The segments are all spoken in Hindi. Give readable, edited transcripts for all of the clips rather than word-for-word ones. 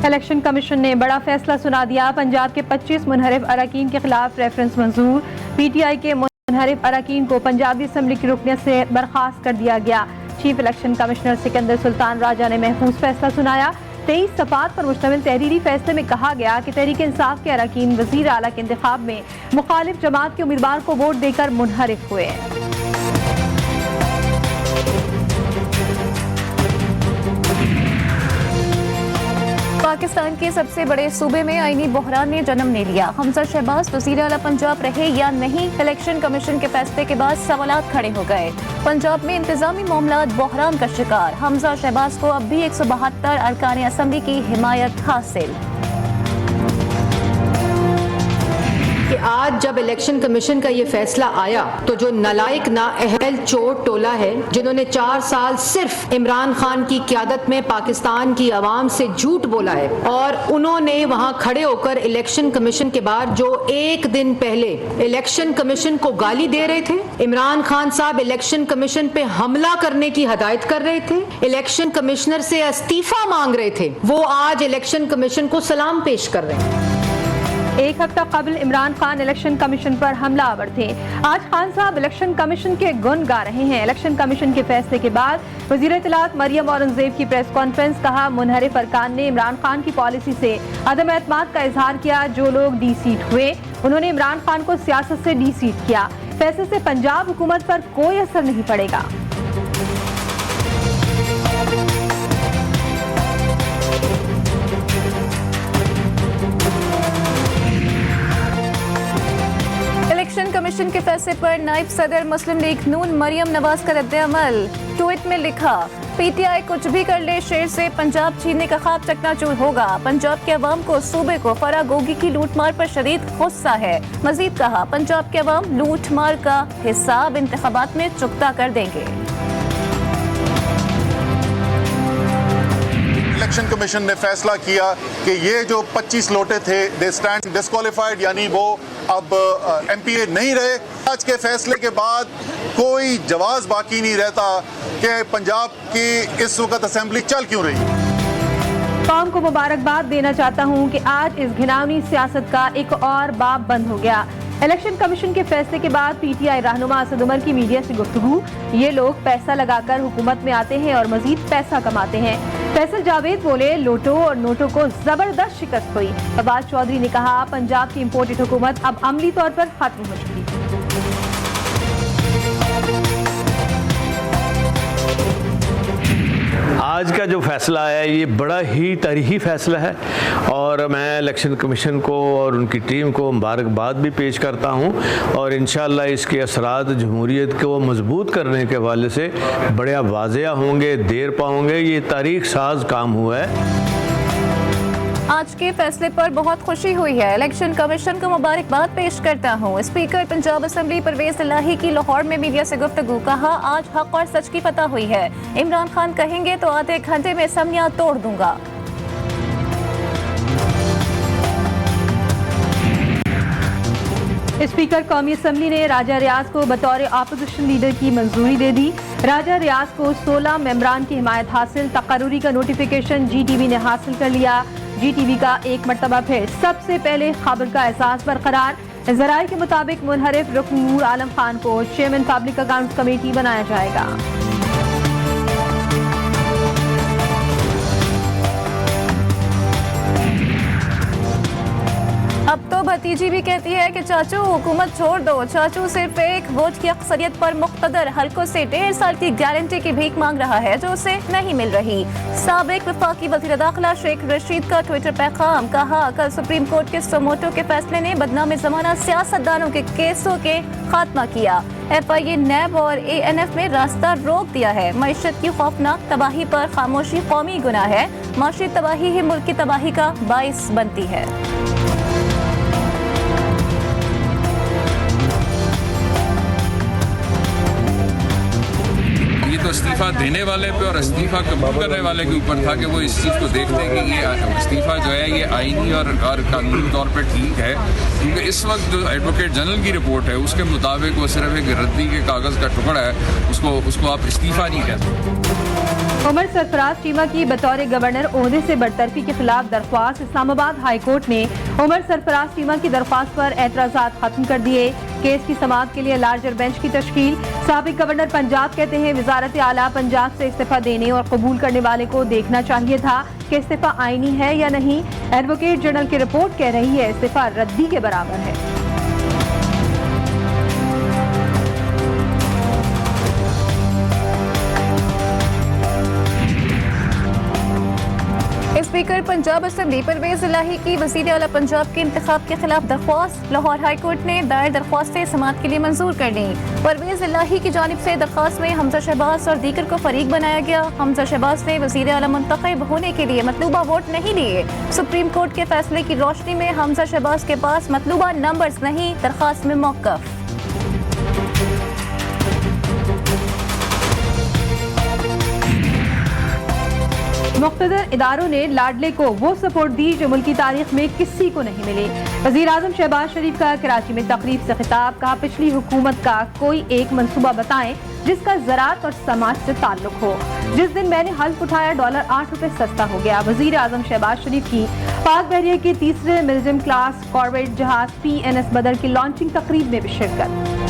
इलेक्शन कमीशन ने बड़ा फैसला सुना दिया। पंजाब के 25 मुनहरिफ अरकान के खिलाफ रेफरेंस मंजूर। PTI के मुनहरिफ अरकान को पंजाबी असम्बली की रुकनियत से बर्खास्त कर दिया गया। Chief election commissioner Sikandar Sultan Raja ने महफूज फैसला सुनाया। 23 सफ़ात पर मुश्तमिल तहरीरी फैसले में कहा गया कि तहरीक इंसाफ के अरकान वज़ीर आला के इंतखाब में मुखालिफ जमात के उम्मीदवार को वोट देकर मुनहरिफ हुए। पाकिस्तान के सबसे बड़े सूबे में आईनी बहरान ने जन्म ले लिया। हमजा शहबाज वज़ीर आला पंजाब रहे या नहीं, इलेक्शन कमीशन के फैसले के बाद सवालात खड़े हो गए। पंजाब में इंतजामी मामलात बहरान का शिकार। हमजा शहबाज को अब भी 172 अरकान असम्बली की हिमायत हासिल। कि आज जब इलेक्शन कमीशन का ये फैसला आया तो जो नालायक नाअहल चोर टोला है, जिन्होंने 4 साल सिर्फ इमरान खान की क़यादत में पाकिस्तान की आवाम से झूठ बोला है, और उन्होंने वहां खड़े होकर इलेक्शन कमीशन के बाद जो एक दिन पहले इलेक्शन कमीशन को गाली दे रहे थे, इमरान खान साहब इलेक्शन कमीशन पे हमला करने की हदायत कर रहे थे, इलेक्शन कमिश्नर से इस्तीफा मांग रहे थे, वो आज इलेक्शन कमीशन को सलाम पेश कर रहे हैं। एक हफ्ता कबल इमरान खान इलेक्शन कमीशन पर हमलावर थे। आज खान साहब इलेक्शन कमीशन के गुण गा रहे हैं। इलेक्शन कमीशन के फैसले के बाद वज़ीर इत्तलात मरियम औरंगज़ेब की प्रेस कॉन्फ्रेंस। कहा, मुनहरिफ अरकान ने इमरान खान की पॉलिसी से अदम एतमाद का इजहार किया। जो लोग डी-सीट हुए, उन्होंने इमरान खान को सियासत से डी-सीट किया। फैसले से पंजाब हुकूमत पर कोई असर नहीं पड़ेगा। इलेक्शन कमीशन के फैसले पर नायब सदर मुस्लिम लीग नून मरियम नवाज का रद्द-ए-अमल। ट्वीट में लिखा, PTI कुछ भी कर ले, शेर से पंजाब छीनने का ख्वाब चकनाचूर होगा। पंजाब के अवाम को सूबे को फरागोगी की लूटमार पर शदीद गुस्सा है। मजीद कहा, पंजाब के अवाम लूटमार का हिसाब इंतखाबात में चुकता कर देंगे। इलेक्शन कमीशन ने फैसला किया कि ये जो 25 लोटे थे दे स्टैंड डिस्क्वालिफाइड, यानी वो अब MPA नहीं रहे। आज के फैसले के बाद कोई जवाब बाकी नहीं रहता कि पंजाब की इस वक्त असेंबली चल क्यों रही। कौम को मुबारकबाद देना चाहता हूँ कि आज इस घिनौनी सियासत का एक और बाब बंद हो गया। इलेक्शन कमीशन के फैसले के बाद PTI रहनुमा असद उमर की मीडिया से गुफ्तगू। ये लोग पैसा लगाकर हुकूमत में आते हैं और मजीद पैसा कमाते हैं। फैसल जावेद बोले, लोटो और नोटो को जबरदस्त शिकस्त हुई। फवाद चौधरी ने कहा, पंजाब की इम्पोर्टेड हुकूमत अब अमली तौर पर खत्म हो चुकी। आज का जो फैसला है ये बड़ा ही तारीखी फैसला है, और मैं इलेक्शन कमीशन को और उनकी टीम को मुबारकबाद भी पेश करता हूं, और इंशाअल्लाह इसके असरात जमहूरियत को मजबूत करने के हवाले से बड़े वाज़ेह होंगे, देर पाओगे। ये तारीख साज काम हुआ है। आज के फैसले पर बहुत खुशी हुई है। इलेक्शन कमीशन को मुबारकबाद पेश करता हूँ। स्पीकर पंजाब असम्बली परवेज इलाही की लाहौर में मीडिया से गुफ्तगू। कहा, आज हक और सच की फतह हुई है। इमरान खान कहेंगे तो आधे घंटे में असम्बलियां तोड़ दूंगा। स्पीकर कौमी असम्बली ने राजा रियाज को बतौर अपोजिशन लीडर की मंजूरी दे दी। राजा रियाज को 16 मेंबरान की हिमायत हासिल। तकर्रुरी का नोटिफिकेशन GTV ने हासिल कर लिया। GTV का एक मरतबा फिर सबसे पहले खबर का एहसास बरकरार। ज़राए के मुताबिक मुनहरिफ रुकन नूर आलम खान को चेयरमैन पब्लिक अकाउंट्स कमेटी बनाया जाएगा। अब तो भतीजी भी कहती है कि चाचू हुकूमत छोड़ दो। चाचू सिर्फ एक वोट की अक्सरियत पर मुख्तदर हल्कों से 1.5 साल की गारंटी की भीख मांग रहा है, जो उसे नहीं मिल रही। साबिक वफाकी वज़ीर दाखिला शेख रशीद का ट्विटर पैगाम। कहा, कल सुप्रीम कोर्ट के सुमोटो के फैसले ने बदनाम ज़माना सियासतदानों के केसों के खात्मा किया। FIA, NAB और ANF में रास्ता रोक दिया है। मईशत की खौफनाक तबाही पर खामोशी कौमी गुनाह है। माशी तबाही ही मुल्क की तबाही का बाइस बनती है। ये तो इस्तीफा देने वाले पे और इस्तीफा कबूल करने वाले के ऊपर था कि वो इस चीज़ को देखते हैं कि ये इस्तीफा जो है ये आईनी और कानूनी तौर पर ठीक है, क्योंकि इस वक्त जो एडवोकेट जनरल की रिपोर्ट है उसके मुताबिक वो सिर्फ एक रद्दी के कागज़ का टुकड़ा है, उसको आप इस्तीफा नहीं कहते। उमर सरफराज चीमा की बतौर गवर्नर ओहदे से बरतरफी के खिलाफ दरख्वास्त। इस्लामाबाद हाई कोर्ट ने उमर सरफराज चीमा की दरख्वास्त पर एतराज़ात खत्म कर दिए। केस की समाअत के लिए लार्जर बेंच की तश्कील। साबिक गवर्नर पंजाब कहते हैं वजारत आला पंजाब से इस्तीफा देने और कबूल करने वाले को देखना चाहिए था कि इस्तीफा आईनी है या नहीं। एडवोकेट जनरल की रिपोर्ट कह रही है इस्तीफा रद्दी के बराबर है। स्पीकर पंजाब असेंबली परवेज इलाही की वज़ीर आला पंजाब के इंतखाब के खिलाफ दरख्वास्त। लाहौर हाई कोर्ट ने दायर दरख्वास्त समाअत के लिए मंजूर कर ली। परवेज इलाही की जानिब से दरख्वास्त में हमजा शहबाज और दीगर को फरीक बनाया गया। हमजा शहबाज ने वज़ीर आला मुंतखब होने के लिए मतलूबा वोट नहीं लिए। सुप्रीम कोर्ट के फैसले की रोशनी में हमजा शहबाज के पास मतलूबा नंबर्स नहीं, दरख्वास्त में मौक़िफ़। मुख्तदर इदारों ने लाडले को वो सपोर्ट दी जो मुल्क की तारीख में किसी को नहीं मिली। वज़ीर आज़म शहबाज शरीफ का कराची में तकरीब से खिताब। कहा पिछली हुकूमत का कोई एक मंसूबा बताएं जिसका ज़राअत और समाज से ताल्लुक हो। जिस दिन मैंने हल्फ उठाया डॉलर 8 रुपए सस्ता हो गया। वज़ीर आज़म शहबाज शरीफ की पाक बहरिया के तीसरे मिल्जिम क्लास कॉर्वेट जहाज PNS बदर की लॉन्चिंग तकरीब में भी शिरकत।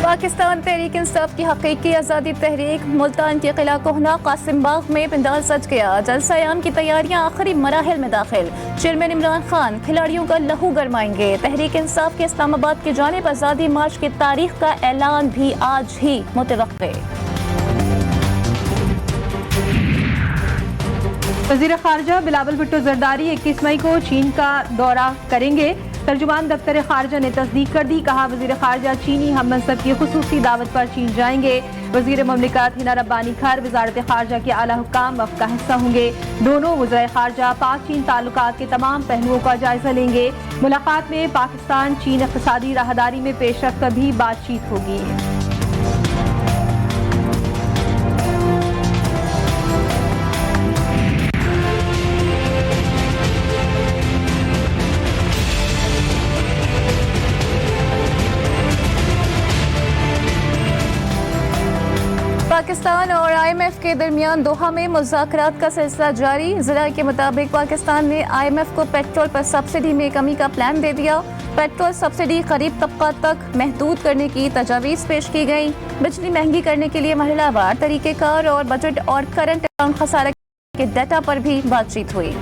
पाकिस्तान तहरीक इंसाफ की हकीकी आज़ादी तहरीक मुल्तान के किला कोहना कासिम बाग में पंडाल सज गया। जलसा-ए-आम की तैयारियां आखिरी मराहिल में दाखिल। चेयरमैन इमरान खान खिलाड़ियों का लहू गरमाएंगे। तहरीक इंसाफ के इस्लामाबाद की जानिब आज़ादी मार्च की तारीख का ऐलान भी आज ही मुतवक्के। वज़ीर ख़ारजा बिलावल भुट्टो जरदारी 21 मई को चीन का दौरा करेंगे। तर्जुमान दफ्तर ख़ारजा ने तस्दीक कर दी। कहा वज़ीर ख़ारजा चीनी हम मनसब की खुसूसी दावत पर चीन जाएंगे। वज़ीर ममलिकत हिना रब्बानी खैर वज़ारत ख़ारजा के आला हुक्काम वफ़द का हिस्सा होंगे। दोनों वज़ीर ख़ारजा पाक चीन ताल्लुकात के तमाम पहलुओं का जायजा लेंगे। मुलाकात में पाकिस्तान चीन इक़्तिसादी राहदारी में पेशरफ्त पर भी बातचीत होगी। पाकिस्तान और IMF के दरमियान दोहा में मुज़ाकरात का सिलसिला जारी। ज़रा के मुताबिक पाकिस्तान ने IMF को पेट्रोल पर सब्सिडी में कमी का प्लान दे दिया। पेट्रोल सब्सिडी गरीब तबका तक महदूद करने की तजावीज़ पेश की गई। बिजली महंगी करने के लिए महिलावार तरीक़ेकार और बजट और करंट अकाउंट खसारे के डाटा पर भी बातचीत हुई।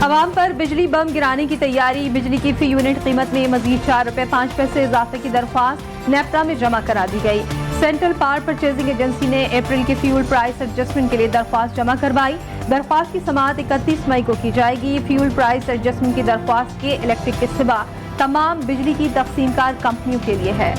अवाम पर बिजली बम गिराने की तैयारी। बिजली की फी यूनिट कीमत में मजीद 4 रुपए 5 पैसे इजाफे की दरख्वास्त नेफ्टा में जमा करा दी गई। सेंट्रल पावर परचेजिंग एजेंसी ने अप्रैल के फ्यूल प्राइस एडजस्टमेंट के लिए दरख्वास्त जमा करवाई। दरख्वास्त की समाअत 31 मई को की जाएगी। फ्यूल प्राइस एडजस्टमेंट की दरख्वास्त के इलेक्ट्रिक के सिवा तमाम बिजली की तकसीमकार कंपनियों के लिए है।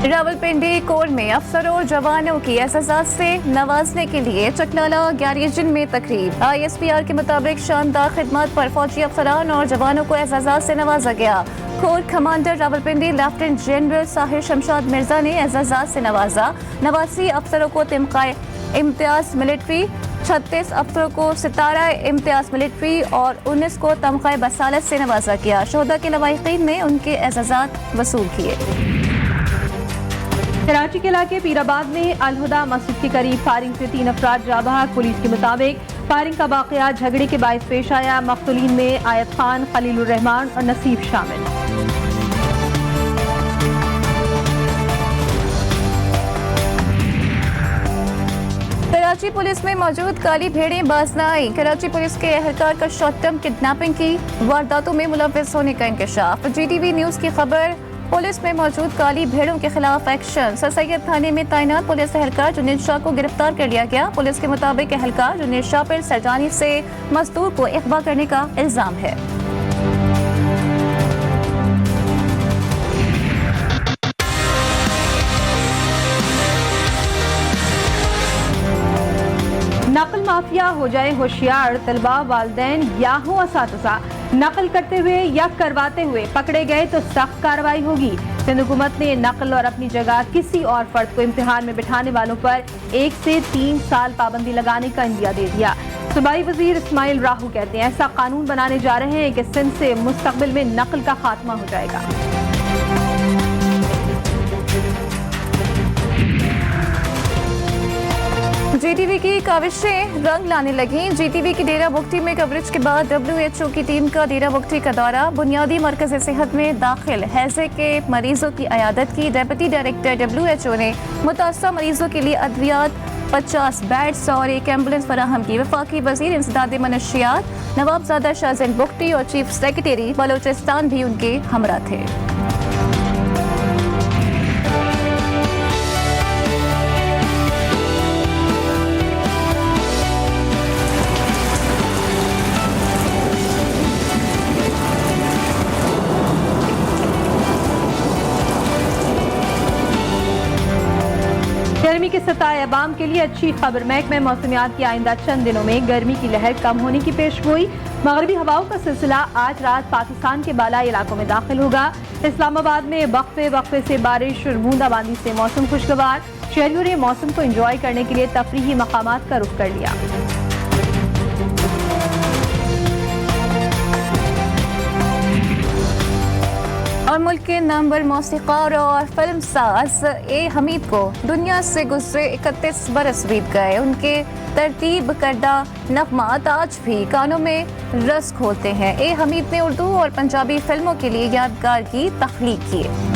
रावलपिंडी कोर्ट में अफसरों और जवानों की एजाज़ात से नवाजने के लिए चकलाला गैरेजिन में तकरीब। ISPR के मुताबिक शानदार खिदमत पर फौजी अफसरान और जवानों को एजाज़ात से नवाजा गया। Core commander Rawalpindi lieutenant general Sahir Shamshad Mirza ने एजाज़ात से नवाजा। 89 अफसरों को तिमकाए इम्तियाज मिलिट्री, 36 अफसरों को सितारा इम्तियाज मिलिट्री और 19 को तमग़ा बसालत से नवाजा गया। शोहदा के लवाहिकीन ने उनके एजाज़ात वसूल किए। कराची के इलाके पीराबाद में अलहुदा मस्जिद के करीब फायरिंग से 3 अफराद जाँ बहक। पुलिस के मुताबिक फायरिंग का वाक़या झगड़े के बायस पेश आया। मक़तूलीन में आयत खान, खलीलुर रहमान और नसीब शामिल। कराची पुलिस में मौजूद काली भेड़ें बाज न आई। कराची पुलिस के एहलकार का शॉर्ट टर्म किडनैपिंग की वारदातों में मुलव्वस होने का इंकशाफ। GTV न्यूज़ की खबर। पुलिस में मौजूद काली भेड़ों के खिलाफ एक्शन। सर सैयद थाने में तैनात पुलिस एहलकार जुनेद शाह को गिरफ्तार कर लिया गया। पुलिस के मुताबिक एहलकार जुनेद शाह पर सरजानी से मजदूर को अगवा करने का इल्जाम है। हो जाए होशियार, तलबा, वालिदैन या हो असातिज़ा नकल करते हुए या करवाते हुए पकड़े गए तो सख्त कार्रवाई होगी। सिंध हुकूमत ने नकल और अपनी जगह किसी और फर्द को इम्तिहान में बिठाने वालों पर 1 से 3 साल पाबंदी लगाने का इंदिया दे दिया। सूबाई वजीर इस्माइल राहू कहते हैं ऐसा कानून बनाने जा रहे हैं कि सिंध से मुस्तकबिल में नकल का खात्मा हो जाएगा। जीटीवी की काविशें रंग लाने लगी। जीटीवी की डेरा बुगटी में कवरेज के बाद WHO की टीम का डेरा बुगटी का दौरा। बुनियादी मरकज़ सेहत में दाखिल हैज़े के मरीजों की अयादत की। डेप्यूटी डायरेक्टर WHO ने मुतासर मरीजों के लिए अद्वियात, 50 बेड्स और एक एम्बुलेंस फराहम की। वफाकी वजीर इंसदाद मनशियात नवाबजादा शाहजैन बुगटी और चीफ सेक्रेटरी बलोचिस्तान भी उनके हमरा थे। गर्मी के सताए अवाम के लिए अच्छी खबर। महकमे मौसमियात की आइंदा चंद दिनों में गर्मी की लहर कम होने की पेशगोई। मगरबी हवाओं का सिलसिला आज रात पाकिस्तान के बालाई इलाकों में दाखिल होगा। इस्लामाबाद में वक्फे से बारिश और बूंदाबांदी से मौसम खुशगवार। शहरियों ने मौसम को एंजॉय करने के लिए तफरीही मकामात का रुख कर लिया। और मुल्क के नंबर मौसीकार और फिल्म साज ए हमीद को दुनिया से गुजरे 31 बरस बीत गए। उनके तरतीब करदा नगमात आज भी कानों में रस खोलते हैं। ए हमीद ने उर्दू और पंजाबी फिल्मों के लिए यादगार गीत तख्लीक किए।